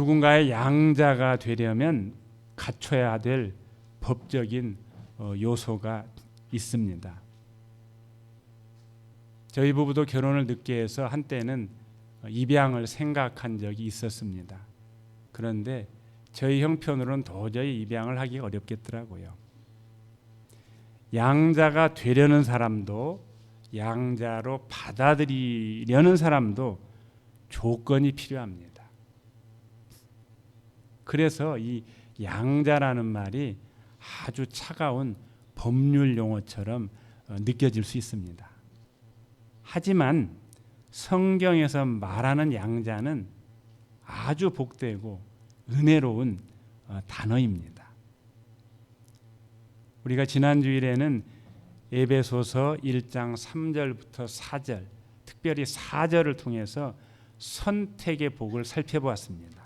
누군가의 양자가 되려면 갖춰야 될 법적인 요소가 있습니다. 저희 부부도 결혼을 늦게 해서 한때는 입양을 생각한 적이 있었습니다. 그런데 저희 형편으로는 도저히 입양을 하기 어렵겠더라고요. 양자가 되려는 사람도 양자로 받아들이려는 사람도 조건이 필요합니다. 그래서 이 양자라는 말이 아주 차가운 법률 용어처럼 느껴질 수 있습니다. 하지만 성경에서 말하는 양자는 아주 복되고 은혜로운 단어입니다. 우리가 지난 주일에는 에베소서 1장 3절부터 4절, 특별히 4절을 통해서 선택의 복을 살펴보았습니다.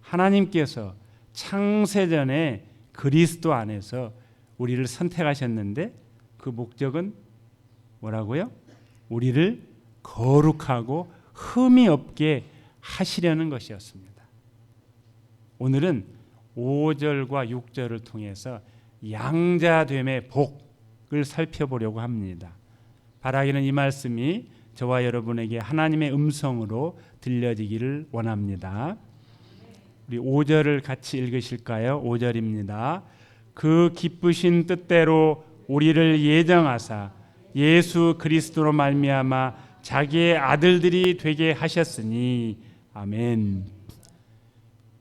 하나님께서 창세전에 그리스도 안에서 우리를 선택하셨는데 그 목적은 뭐라고요? 우리를 거룩하고 흠이 없게 하시려는 것이었습니다. 오늘은 5절과 6절을 통해서 양자됨의 복을 살펴보려고 합니다. 바라기는 이 말씀이 저와 여러분에게 하나님의 음성으로 들려지기를 원합니다. 우리 5절을 같이 읽으실까요? 5절입니다. 그 기쁘신 뜻대로 우리를 예정하사 예수 그리스도로 말미암아 자기의 아들들이 되게 하셨으니 아멘.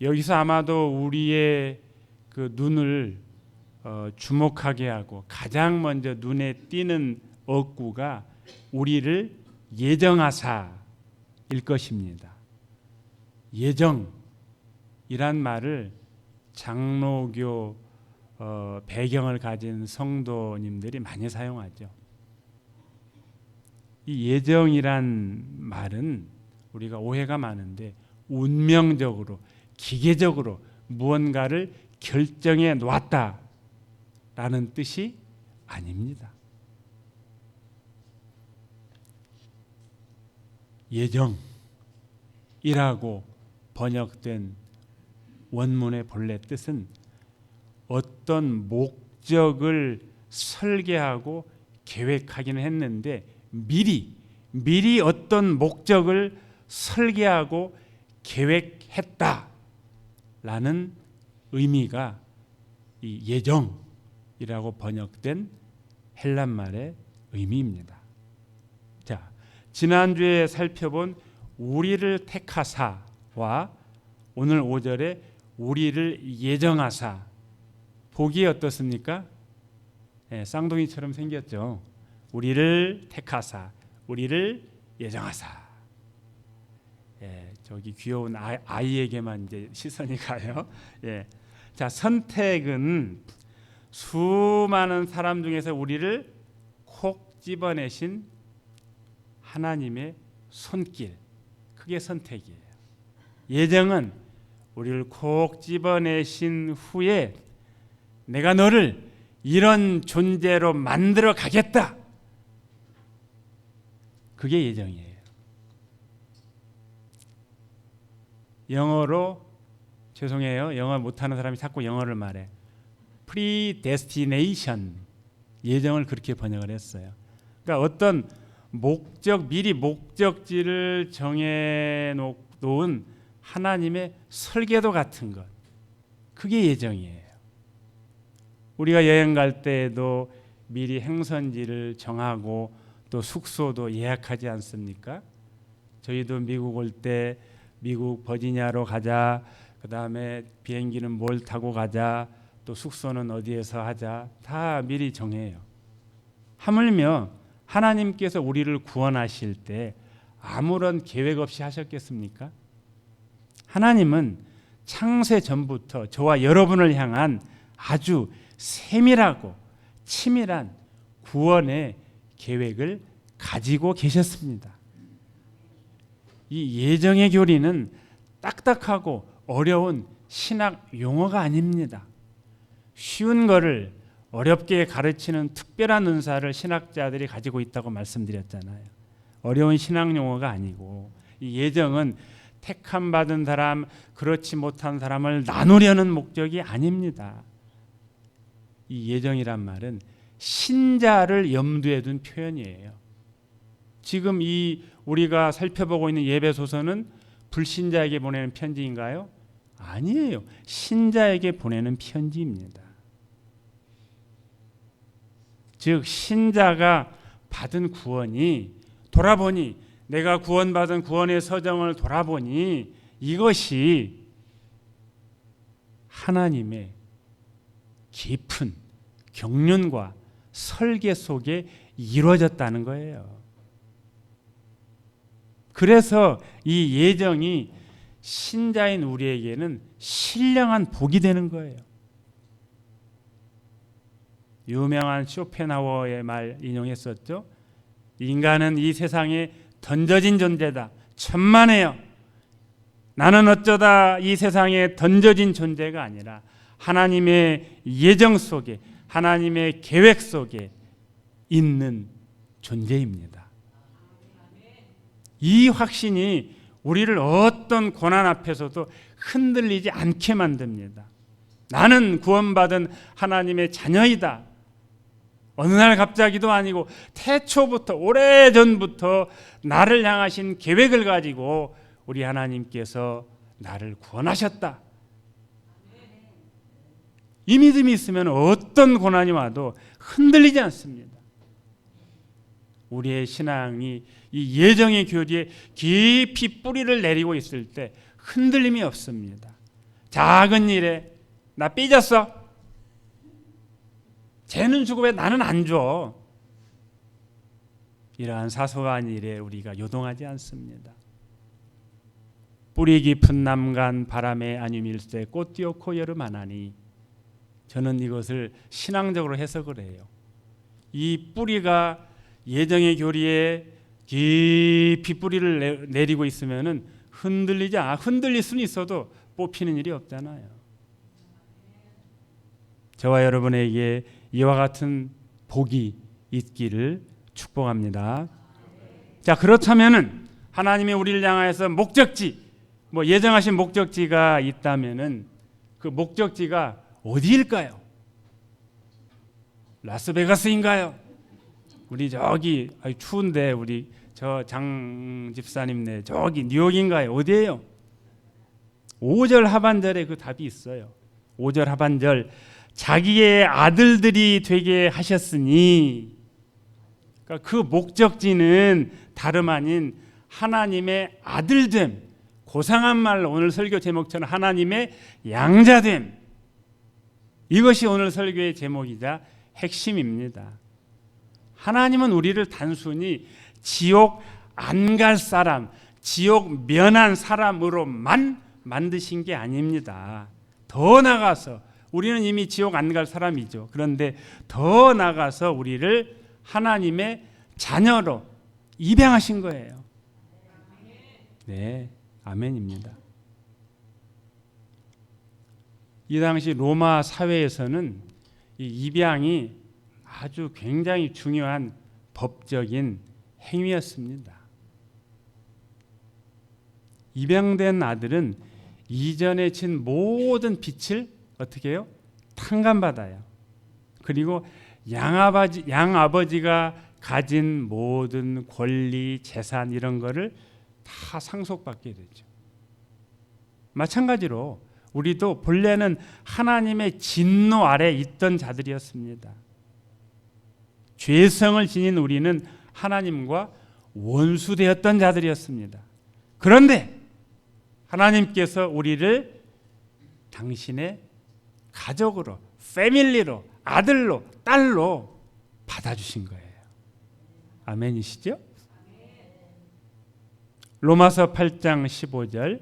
여기서 아마도 우리의 그 눈을 주목하게 하고 가장 먼저 눈에 띄는 어구가 우리를 예정하사일 것입니다. 예정이란 말을 장로교 배경을 가진 성도님들이 많이 사용하죠. 이 예정이란 말은 우리가 오해가 많은데 운명적으로 기계적으로 무언가를 결정해 놓았다라는 뜻이 아닙니다. 예정이라고 번역된 원문의 본래 뜻은 어떤 목적을 설계하고 계획하기는 했는데 미리 어떤 목적을 설계하고 계획했다라는 의미가 이 예정이라고 번역된 헬란말의 의미입니다. 자, 지난주에 살펴본 우리를 택하사와 오늘 5절에 우리를 예정하사 보기에 어떻습니까? 쌍둥이처럼 생겼죠. 우리를 택하사, 우리를 예정하사. 저기 귀여운 아이에게만 이제 시선이 가요. 자, 선택은 수많은 사람 중에서 우리를 콕 집어내신 하나님의 손길, 그게 선택이에요. 예정은 우리를 콕 집어내신 후에 내가 너를 이런 존재로 만들어 가겠다. 그게 예정이에요. 영어로 죄송해요. 영어 못하는 사람이 자꾸 영어를 말해. predestination, 예정을 그렇게 번역을 했어요. 그러니까 어떤 미리 목적지를 정해놓은 하나님의 설계도 같은 것, 그게 예정이에요. 우리가 여행 갈 때에도 미리 행선지를 정하고 또 숙소도 예약하지 않습니까? 저희도 미국 올 때 미국 버지니아로 가자, 그 다음에 비행기는 뭘 타고 가자, 또 숙소는 어디에서 하자, 다 미리 정해요. 하물며 하나님께서 우리를 구원하실 때 아무런 계획 없이 하셨겠습니까? 하나님은 창세 전부터 저와 여러분을 향한 아주 세밀하고 치밀한 구원의 계획을 가지고 계셨습니다. 이 예정의 교리는 딱딱하고 어려운 신학 용어가 아닙니다. 쉬운 거를 어렵게 가르치는 특별한 은사를 신학자들이 가지고 있다고 말씀드렸잖아요. 어려운 신학 용어가 아니고 이 예정은 택함 받은 사람, 그렇지 못한 사람을 나누려는 목적이 아닙니다. 이 예정이란 말은 신자를 염두에 둔 표현이에요. 지금 이 우리가 살펴보고 있는 예배소서는 불신자에게 보내는 편지인가요? 아니에요. 신자에게 보내는 편지입니다. 즉 신자가 받은 구원이 돌아보니, 내가 구원받은 구원의 서정을 돌아보니 이것이 하나님의 깊은 경륜과 설계 속에 이루어졌다는 거예요. 그래서 이 예정이 신자인 우리에게는 신령한 복이 되는 거예요. 유명한 쇼펜하우어의 말 인용했었죠. 인간은 이 세상에 던져진 존재다. 천만에요. 나는 어쩌다 이 세상에 던져진 존재가 아니라 하나님의 예정 속에, 하나님의 계획 속에 있는 존재입니다. 이 확신이 우리를 어떤 고난 앞에서도 흔들리지 않게 만듭니다. 나는 구원받은 하나님의 자녀이다. 어느 날 갑자기도 아니고 태초부터, 오래전부터 나를 향하신 계획을 가지고 우리 하나님께서 나를 구원하셨다. 이 믿음이 있으면 어떤 고난이 와도 흔들리지 않습니다. 우리의 신앙이 이 예정의 교리에 깊이 뿌리를 내리고 있을 때 흔들림이 없습니다. 작은 일에 나 삐졌어. 쟤는 주고 왜 나는 안 줘? 이러한 사소한 일에 우리가 요동하지 않습니다. 뿌리 깊은 남간 바람에 아니밀세 꽃 띄었고 여름 하나니, 저는 이것을 신앙적으로 해석을 해요. 이 뿌리가 예정의 교리에 깊이 뿌리를 내리고 있으면은 흔들릴 수는 있어도 뽑히는 일이 없잖아요. 저와 여러분에게 이와 같은 복이 있기를 축복합니다. 자, 그렇다면은 하나님이 우리를 향해서 목적지, 예정하신 목적지가 있다면은 그 목적지가 어디일까요? 라스베가스인가요? 우리 저기 추운데 우리 저 장 집사님네 저기 뉴욕인가요? 어디예요? 5절 하반절에 그 답이 있어요. 5절 하반절, 자기의 아들들이 되게 하셨으니, 그러니까 그 목적지는 다름 아닌 하나님의 아들됨, 고상한 말로 오늘 설교 제목처럼 하나님의 양자됨, 이것이 오늘 설교의 제목이자 핵심입니다. 하나님은 우리를 단순히 지옥 안 갈 사람, 지옥 면한 사람으로만 만드신 게 아닙니다. 더 나아가서 우리는 이미 지옥 안 갈 사람이죠. 그런데 더 나아가서 우리를 하나님의 자녀로 입양하신 거예요. 네, 아멘입니다. 이 당시 로마 사회에서는 이 입양이 아주 굉장히 중요한 법적인 행위였습니다. 입양된 아들은 이전에 진 모든 빚을 어떻게 해요? 탕감받아요. 그리고 양아버지가 가진 모든 권리, 재산 이런 거를 다 상속받게 되죠. 마찬가지로 우리도 본래는 하나님의 진노 아래 있던 자들이었습니다. 죄성을 지닌 우리는 하나님과 원수되었던 자들이었습니다. 그런데 하나님께서 우리를 당신의 가족으로, 패밀리로, 아들로, 딸로 받아주신 거예요. 아멘이시죠? 로마서 8장 15절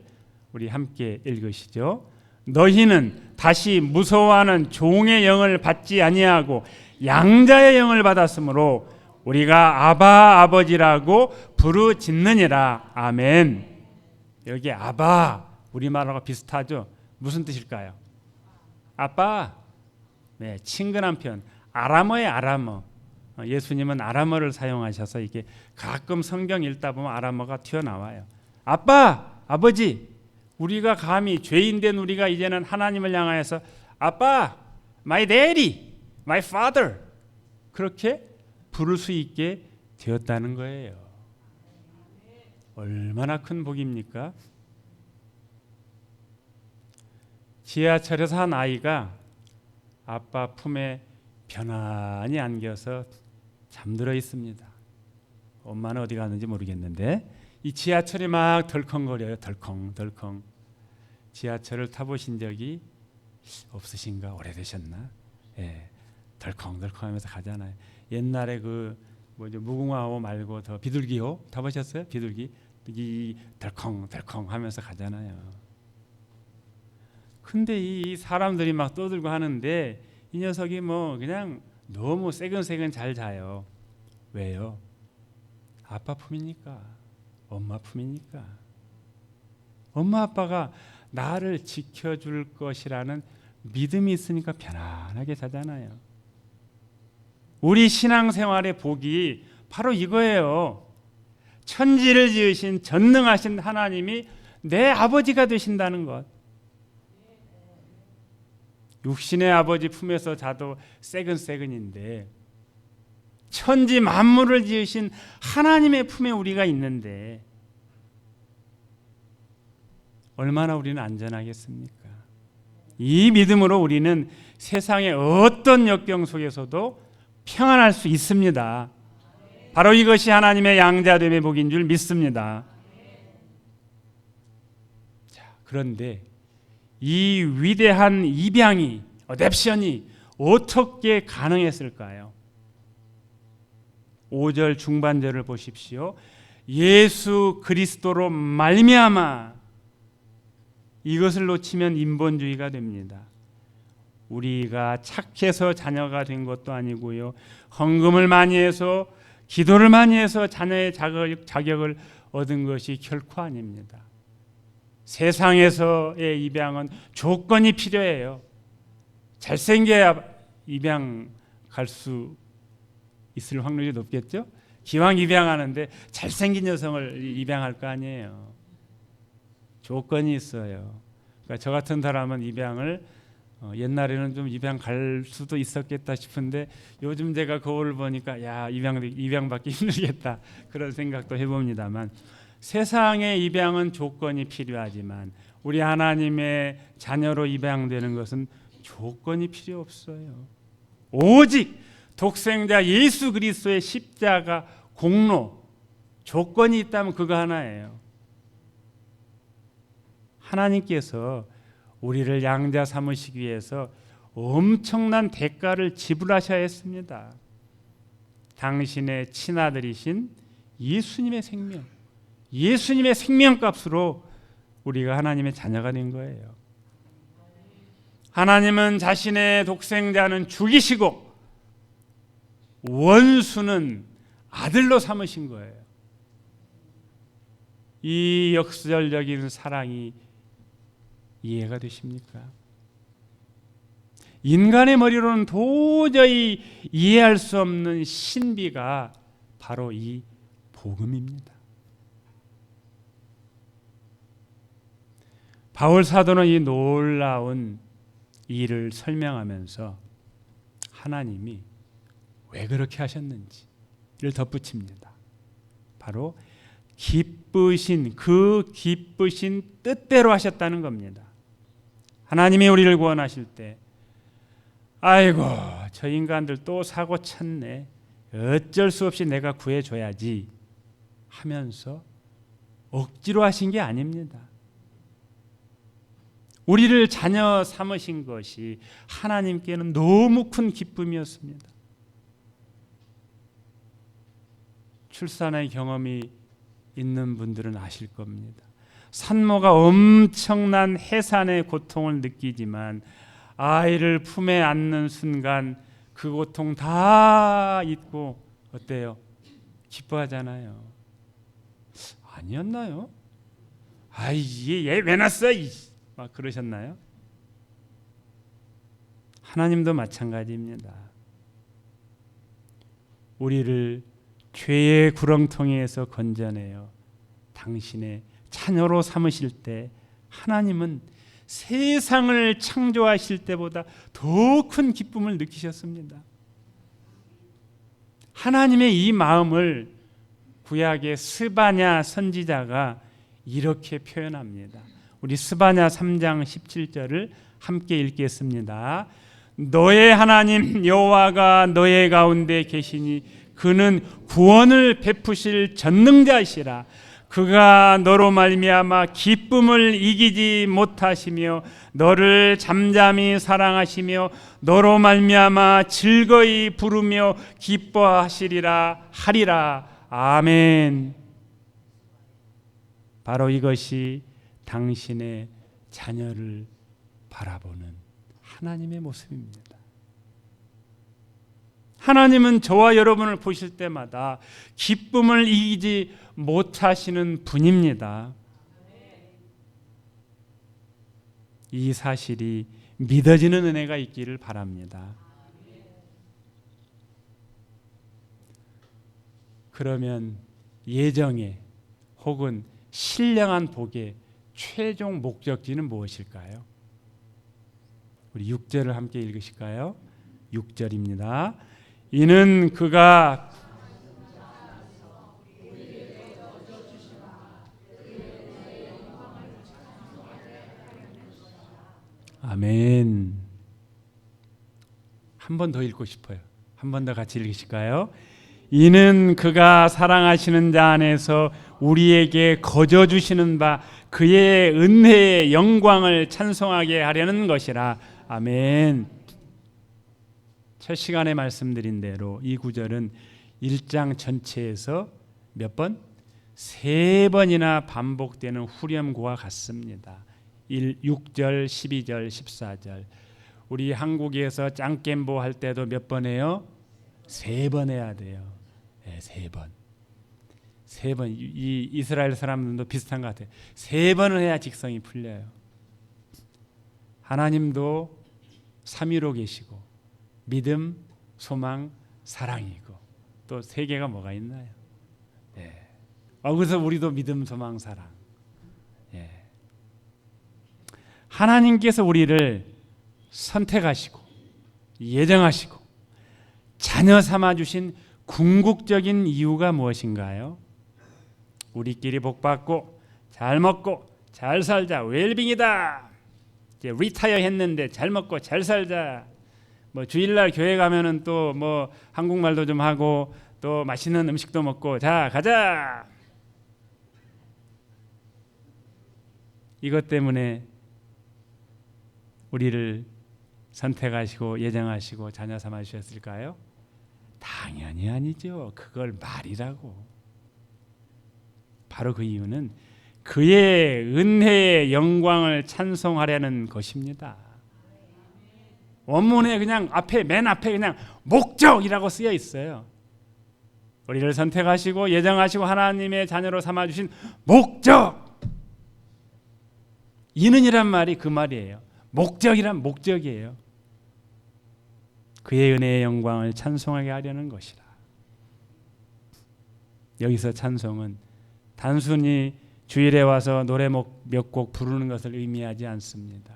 우리 함께 읽으시죠. 너희는 다시 무서워하는 종의 영을 받지 아니하고 양자의 영을 받았으므로 우리가 아바 아버지라고 부르짖느니라. 아멘. 여기 아바 우리말하고 비슷하죠. 무슨 뜻일까요? 아빠. 네, 친근한 표현. 아람어의 아람어. 예수님은 아람어를 사용하셔서 이게 가끔 성경 읽다 보면 아람어가 튀어나와요. 아빠. 아버지, 우리가 감히 죄인된 우리가 이제는 하나님을 향하여서 아빠, my daddy, my father 그렇게 부를 수 있게 되었다는 거예요. 얼마나 큰 복입니까? 지하철에서 한 아이가 아빠 품에 편안히 안겨서 잠들어 있습니다. 엄마는 어디 갔는지 모르겠는데 이 지하철이 막 덜컹거려요. 덜컹덜컹. 지하철을 타보신 적이 없으신가? 오래되셨나? 예, 덜컹덜컹 하면서 가잖아요. 옛날에 그 무궁화호 말고 더 비둘기호 타보셨어요? 비둘기 이 덜컹덜컹 하면서 가잖아요. 근데 이 사람들이 막 떠들고 하는데 이 녀석이 그냥 너무 새근새근 잘 자요. 왜요? 아빠 품이니까, 엄마 품이니까. 엄마 아빠가 나를 지켜줄 것이라는 믿음이 있으니까 편안하게 자잖아요. 우리 신앙생활의 복이 바로 이거예요. 천지를 지으신 전능하신 하나님이 내 아버지가 되신다는 것. 육신의 아버지 품에서 자도 새근새근인데 천지 만물을 지으신 하나님의 품에 우리가 있는데 얼마나 우리는 안전하겠습니까? 이 믿음으로 우리는 세상의 어떤 역경 속에서도 평안할 수 있습니다. 바로 이것이 하나님의 양자됨의 복인 줄 믿습니다. 자, 그런데 이 위대한 입양이 어댑션이 어떻게 가능했을까요? 5절 중반절을 보십시오. 예수 그리스도로 말미암아. 이것을 놓치면 인본주의가 됩니다. 우리가 착해서 자녀가 된 것도 아니고요. 헌금을 많이 해서 기도를 많이 해서 자녀의 자격을 얻은 것이 결코 아닙니다. 세상에서의 입양은 조건이 필요해요. 잘생겨야 입양 갈 수 있을 확률이 높겠죠? 기왕 입양하는데 잘생긴 여성을 입양할 거 아니에요. 조건이 있어요. 그러니까 저 같은 사람은 입양을 옛날에는 좀 입양 갈 수도 있었겠다 싶은데 요즘 제가 거울을 보니까 야 입양받기 힘들겠다 그런 생각도 해봅니다만 세상의 입양은 조건이 필요하지만 우리 하나님의 자녀로 입양되는 것은 조건이 필요 없어요. 오직 독생자 예수 그리스도의 십자가 공로 조건이 있다면 그거 하나예요. 하나님께서 우리를 양자 삼으시기 위해서 엄청난 대가를 지불하셔야 했습니다. 당신의 친아들이신 예수님의 생명, 예수님의 생명값으로 우리가 하나님의 자녀가 된 거예요. 하나님은 자신의 독생자는 죽이시고 원수는 아들로 삼으신 거예요. 이 역설적인 사랑이 이해가 되십니까? 인간의 머리로는 도저히 이해할 수 없는 신비가 바로 이 복음입니다. 바울 사도는 이 놀라운 일을 설명하면서 하나님이 왜 그렇게 하셨는지를 덧붙입니다. 바로 기쁘신 뜻대로 하셨다는 겁니다. 하나님이 우리를 구원하실 때 아이고 저 인간들 또 사고 쳤네. 어쩔 수 없이 내가 구해줘야지 하면서 억지로 하신 게 아닙니다. 우리를 자녀 삼으신 것이 하나님께는 너무 큰 기쁨이었습니다. 출산의 경험이 있는 분들은 아실 겁니다. 산모가 엄청난 해산의 고통을 느끼지만 아이를 품에 안는 순간 그 고통 다 잊고 어때요? 기뻐하잖아요. 아니었나요? 얘 왜 낳았어? 막 그러셨나요? 하나님도 마찬가지입니다. 우리를 죄의 구렁텅이에서 건져내어 당신의 자녀로 삼으실 때 하나님은 세상을 창조하실 때보다 더 큰 기쁨을 느끼셨습니다. 하나님의 이 마음을 구약의 스바냐 선지자가 이렇게 표현합니다. 우리 스바냐 3장 17절을 함께 읽겠습니다. 너의 하나님 여호와가 너의 가운데 계시니 그는 구원을 베푸실 전능자시라. 그가 너로 말미암아 기쁨을 이기지 못하시며 너를 잠잠히 사랑하시며 너로 말미암아 즐거이 부르며 기뻐하시리라 하리라. 아멘. 바로 이것이 당신의 자녀를 바라보는 하나님의 모습입니다. 하나님은 저와 여러분을 보실 때마다 기쁨을 이기지 못하시는 분입니다. 이 사실이 믿어지는 은혜가 있기를 바랍니다. 그러면 예정의 혹은 신령한 복의 최종 목적지는 무엇일까요? 우리 6절을 함께 읽으실까요? 6절입니다. 이는 그가 아멘. 한 번 더 읽고 싶어요. 한 번 더 같이 읽으실까요? 이는 그가 사랑하시는 자 안에서 우리에게 거저 주시는 바 그의 은혜의 영광을 찬송하게 하려는 것이라. 아멘. 첫 시간에 말씀드린 대로 이 구절은 1장 전체에서 몇 번? 3번이나 반복되는 후렴구와 같습니다. 6절, 12절, 14절. 우리 한국에서 짱겜보 할 때도 몇 번 해요? 3번 해야 돼요. 네, 3번. 3번. 이 이스라엘 사람들도 비슷한 것 같아요. 3번을 해야 직성이 풀려요. 하나님도 삼위로 계시고 믿음, 소망, 사랑이고 또 3개가 뭐가 있나요? 네. 그래서 우리도 믿음, 소망, 사랑. 예. 하나님께서 우리를 선택하시고 예정하시고 자녀 삼아주신 궁극적인 이유가 무엇인가요? 우리끼리 복받고 잘 먹고 잘 살자, 웰빙이다. 이제 리타이어 했는데 잘 먹고 잘 살자. 뭐 주일날 교회 가면은 또 뭐 한국말도 좀 하고 또 맛있는 음식도 먹고 자 가자. 이것 때문에 우리를 선택하시고 예정하시고 자녀 삼아 주셨을까요? 당연히 아니죠. 그걸 말이라고. 바로 그 이유는 그의 은혜의 영광을 찬송하려는 것입니다. 원문에 그냥 맨 앞에 그냥 목적이라고 쓰여 있어요. 우리를 선택하시고 예정하시고 하나님의 자녀로 삼아 주신 목적. 이는이란 말이 그 말이에요. 목적이란 목적이에요. 그의 은혜의 영광을 찬송하게 하려는 것이라. 여기서 찬송은 단순히 주일에 와서 노래 몇 곡 부르는 것을 의미하지 않습니다.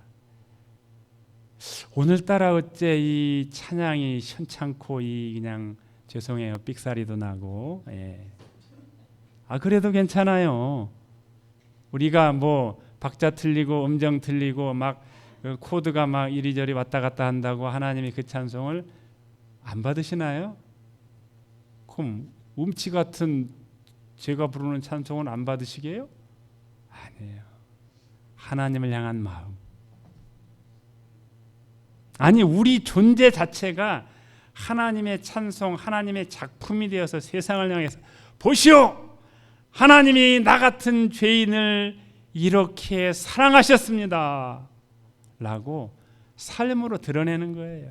오늘따라 어째 이 찬양이 현찮고 그냥 죄송해요. 삑사리도 나고. 예. 그래도 괜찮아요. 우리가 뭐 박자 틀리고 음정 틀리고 막 코드가 막 이리저리 왔다 갔다 한다고 하나님이 그 찬송을 안 받으시나요? 그럼 음치 같은 제가 부르는 찬송은 안 받으시게요? 아니에요. 하나님을 향한 마음. 아니 우리 존재 자체가 하나님의 찬송, 하나님의 작품이 되어서 세상을 향해서 보시오! 하나님이 나 같은 죄인을 이렇게 사랑하셨습니다. 라고 삶으로 드러내는 거예요.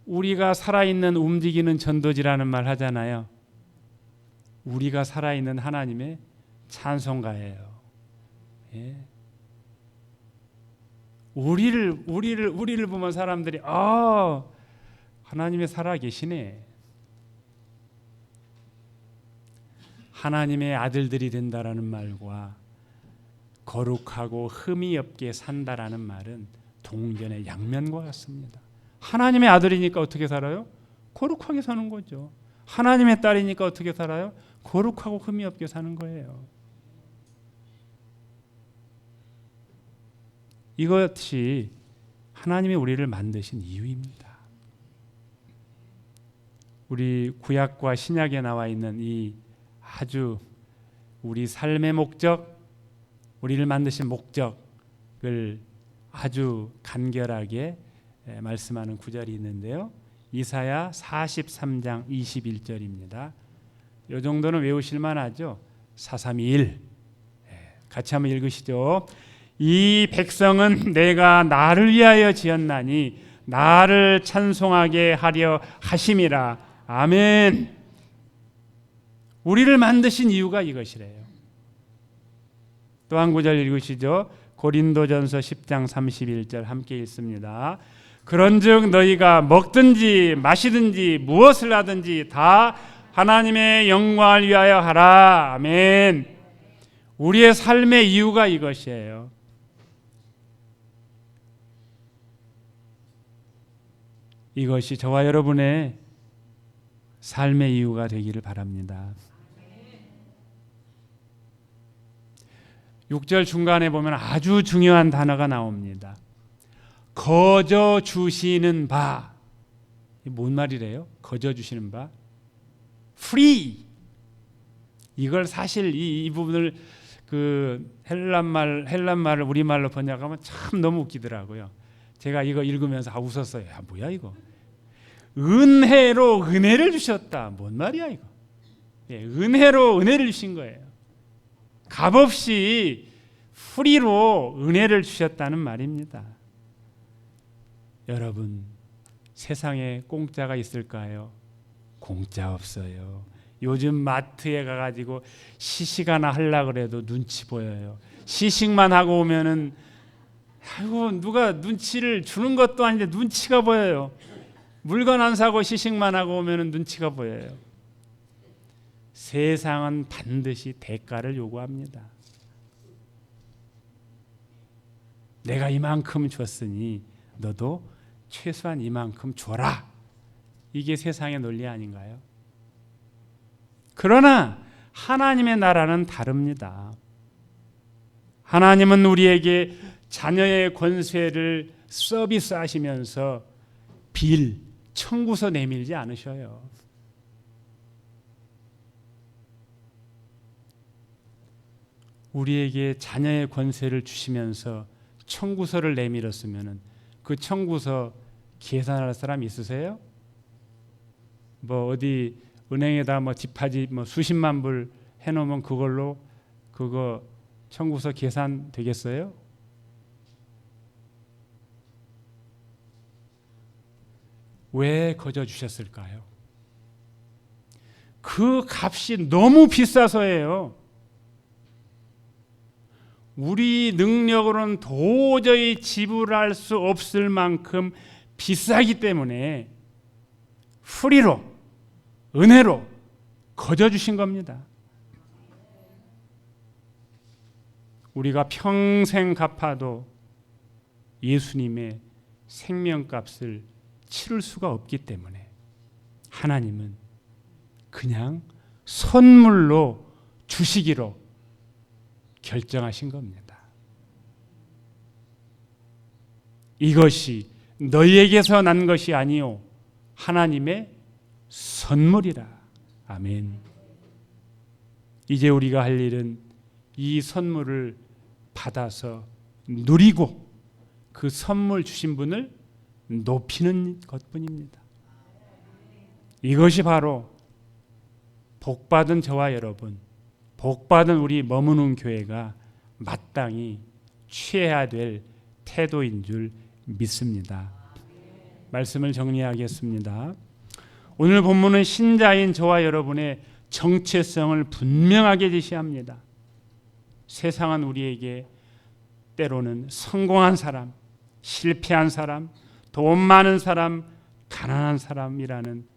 우리가 살아있는 움직이는 전도지라는 말 하잖아요. 우리가 살아있는 하나님의 찬송가예요. 예. 우리를 보면 사람들이 하나님이 살아 계시네. 하나님의 아들들이 된다라는 말과 거룩하고 흠이 없게 산다라는 말은 동전의 양면과 같습니다. 하나님의 아들이니까 어떻게 살아요? 거룩하게 사는 거죠. 하나님의 딸이니까 어떻게 살아요? 거룩하고 흠이 없게 사는 거예요. 이것이 하나님이 우리를 만드신 이유입니다. 우리 구약과 신약에 나와 있는 이 아주 우리 삶의 목적, 우리를 만드신 목적을 아주 간결하게 말씀하는 구절이 있는데요. 이사야 43장 21절입니다. 이 정도는 외우실 만하죠. 4321 같이 한번 읽으시죠. 이 백성은 내가 나를 위하여 지었나니 나를 찬송하게 하려 하심이라. 아멘. 우리를 만드신 이유가 이것이래요. 또 한 구절 읽으시죠. 고린도전서 10장 31절 함께 읽습니다. 그런즉 너희가 먹든지 마시든지 무엇을 하든지 다 하나님의 영광을 위하여 하라. 아멘. 우리의 삶의 이유가 이것이에요. 이것이 저와 여러분의 삶의 이유가 되기를 바랍니다. 6절 중간에 보면 아주 중요한 단어가 나옵니다. 거저 주시는 바. 뭔 말이래요? 거저 주시는 바. free. 이걸 사실 이 부분을 그 헬란말을 우리말로 번역하면 참 너무 웃기더라고요. 제가 이거 읽으면서 웃었어요. 야, 뭐야 이거? 은혜로 은혜를 주셨다. 뭔 말이야 이거? 예, 은혜로 은혜를 주신 거예요. 값없이 프리로 은혜를 주셨다는 말입니다. 여러분, 세상에 공짜가 있을까요? 공짜 없어요. 요즘 마트에 가가지고 시식 하나 하려고 해도 눈치 보여요. 시식만 하고 오면은 아이고 누가 눈치를 주는 것도 아닌데 눈치가 보여요. 물건 안 사고 시식만 하고 오면은 눈치가 보여요. 세상은 반드시 대가를 요구합니다. 내가 이만큼 줬으니 너도 최소한 이만큼 줘라. 이게 세상의 논리 아닌가요? 그러나 하나님의 나라는 다릅니다. 하나님은 우리에게 자녀의 권세를 서비스하시면서 빌, 청구서 내밀지 않으셔요. 우리에게 자녀의 권세를 주시면서 청구서를 내밀었으면 그 청구서 계산할 사람 있으세요? 뭐 어디 은행에다 뭐 집하지 뭐 수십만 불 해놓으면 그걸로 그거 청구서 계산 되겠어요? 왜 거저 주셨을까요? 그 값이 너무 비싸서예요. 우리 능력으로는 도저히 지불할 수 없을 만큼 비싸기 때문에 프리로, 은혜로 거저 주신 겁니다. 우리가 평생 갚아도 예수님의 생명값을 치를 수가 없기 때문에 하나님은 그냥 선물로 주시기로 결정하신 겁니다. 이것이 너희에게서 난 것이 아니요 하나님의 선물이라. 아멘. 이제 우리가 할 일은 이 선물을 받아서 누리고 그 선물 주신 분을 높이는 것뿐입니다. 이것이 바로 복받은 저와 여러분, 복받은 우리 머무는 교회가 마땅히 취해야 될 태도인 줄 믿습니다. 말씀을 정리하겠습니다. 오늘 본문은 신자인 저와 여러분의 정체성을 분명하게 제시합니다. 세상은 우리에게 때로는 성공한 사람, 실패한 사람, 돈 많은 사람, 가난한 사람이라는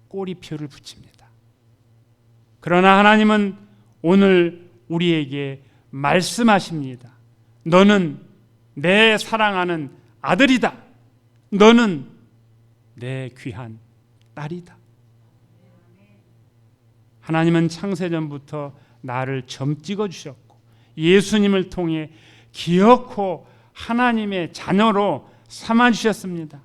꼬리표를 붙입니다. 그러나 하나님은 오늘 우리에게 말씀하십니다. 너는 내 사랑하는 아들이다. 너는 내 귀한 딸이다. 하나님은 창세전부터 나를 점 찍어주셨고 예수님을 통해 기어코 하나님의 자녀로 삼아주셨습니다.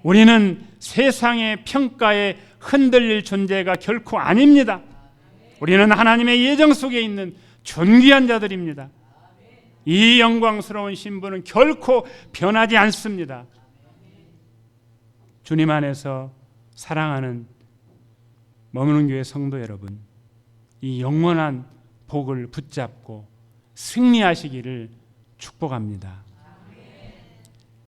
우리는 세상의 평가에 흔들릴 존재가 결코 아닙니다. 우리는 하나님의 예정 속에 있는 존귀한 자들입니다. 이 영광스러운 신분은 결코 변하지 않습니다. 주님 안에서 사랑하는 머무는 교회 성도 여러분, 이 영원한 복을 붙잡고 승리하시기를 축복합니다.